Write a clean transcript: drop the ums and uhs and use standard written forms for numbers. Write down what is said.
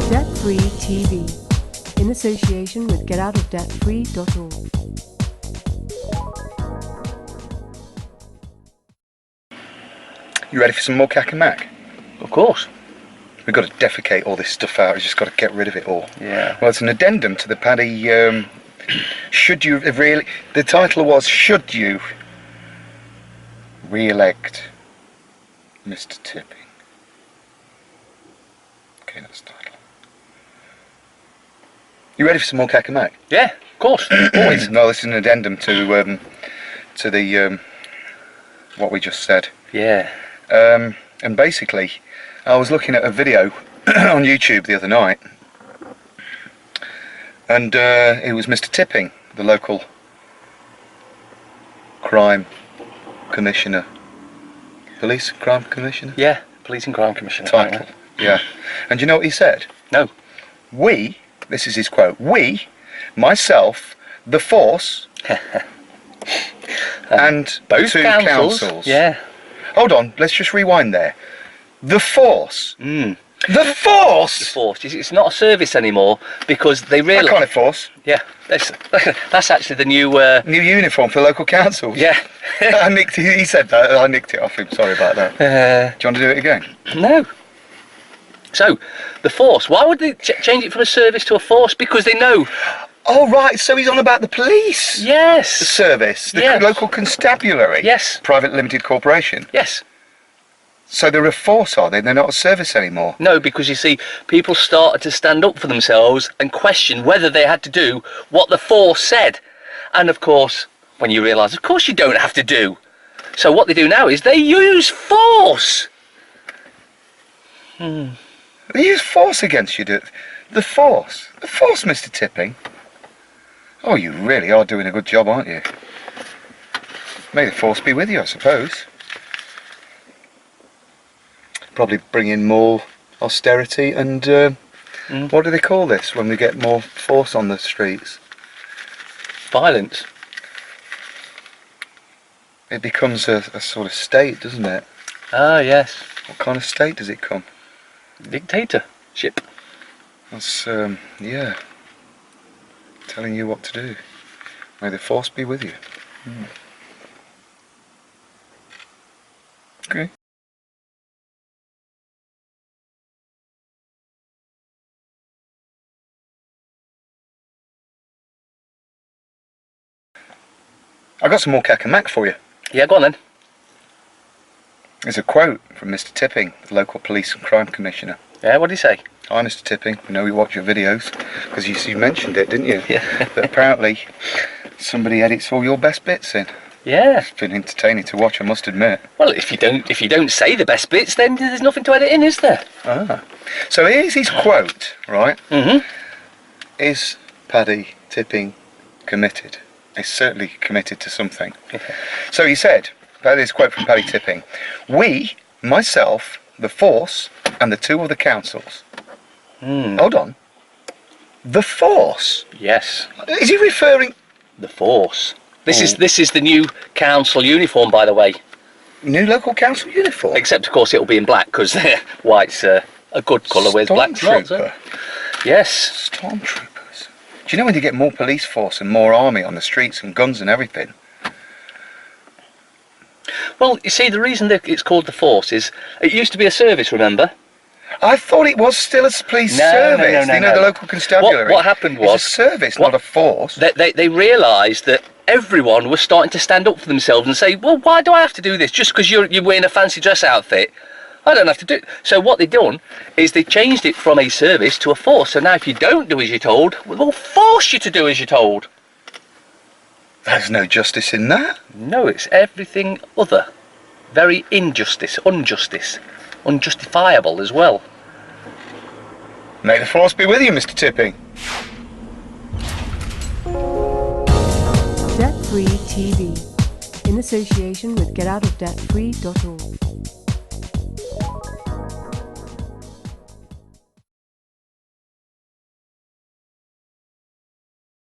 Debt-Free TV, in association with getoutofdebtfree.org. You ready for some more Kak M C? Of course. We've got to defecate all this stuff out. We've just got to get rid of it all. Yeah. Well, it's an addendum to the Paddy. Should you really? The title was "Should you re-elect Mr. Tipping?" Okay, that's the title. You ready for some more Kak M C? Yeah, of course. Always. No, this is an addendum to the what we just said. Yeah. And basically, I was looking at a video on YouTube the other night, and it was Mr. Tipping, the local crime commissioner, police crime commissioner. Yeah, Police and Crime Commissioner. Title. Yeah. And you know what he said? No. We, this is his quote, we, myself, the force, and Both two councils. Yeah. Hold on, let's just rewind there. The force. Mm. The force. The force. It's not a service anymore because they That realise. kind of force. Yeah. That's actually the new. New uniform for local councils. Yeah. I nicked. He said that. I nicked it off him. Sorry about that. Do you want to do it again? No. So, the force. Why would they change it from a service to a force? Because they know. Oh right. So he's on about the police. Yes. The service. The Yes. local constabulary. Yes. Private limited corporation. Yes. So they're a force, are they? They're not a service anymore. No, because you see, people started to stand up for themselves and question whether they had to do what the force said. And of course, when you realise, of course you don't have to do. So what they do now is they use force. They use force against you, do the force. The force, Mr. Tipping. Oh, you really are doing a good job, aren't you? May the force be with you, I suppose. Probably bring in more austerity and what do they call this when we get more force on the streets? Violence. It becomes a sort of state, doesn't it? Ah, yes. What kind of state does it come? Dictatorship. That's yeah, telling you what to do. May the force be with you. Okay. I got some more Kak M C for you. Yeah, go on then. There's a quote from Mr. Tipping, the local police and crime commissioner. Yeah, what did he say? Hi, Mr. Tipping. We know you watch your videos because you mentioned it, didn't you? Yeah. But apparently somebody edits all your best bits in. Yeah. It's been entertaining to watch, I must admit. Well, if you don't say the best bits, then there's nothing to edit in, is there? Ah. So here's his quote, right? Mm-hmm. Is Paddy Tipping committed? He's certainly committed to something. So he said, this quote from Paddy Tipping, we, myself, the force, and the two other councils. Hold on. The force? Yes. Is he referring... The force. This is the new council uniform, by the way. New local council uniform? Except, of course, it'll be in black because white's a good colour with black. Stormtrooper? Yes. Stormtroopers. Do you know when you get more police force and more army on the streets and guns and everything? Well, you see, the reason that it's called the force is it used to be a service, remember? I thought it was still a police service. No, you know, the local constabulary. What happened was... It's a service, not a force. They realised that everyone was starting to stand up for themselves and say, well, why do I have to do this? Just because you're wearing a fancy dress outfit, I don't have to do it. So what they've done is they changed it from a service to a force. So now if you don't do as you're told, we'll force you to do as you're told. There's no justice in that. No, it's everything other. Very unjustice, unjustifiable as well. May the force be with you, Mr. Tipping. Debt-Free TV, in association with getoutofdebtfree.org.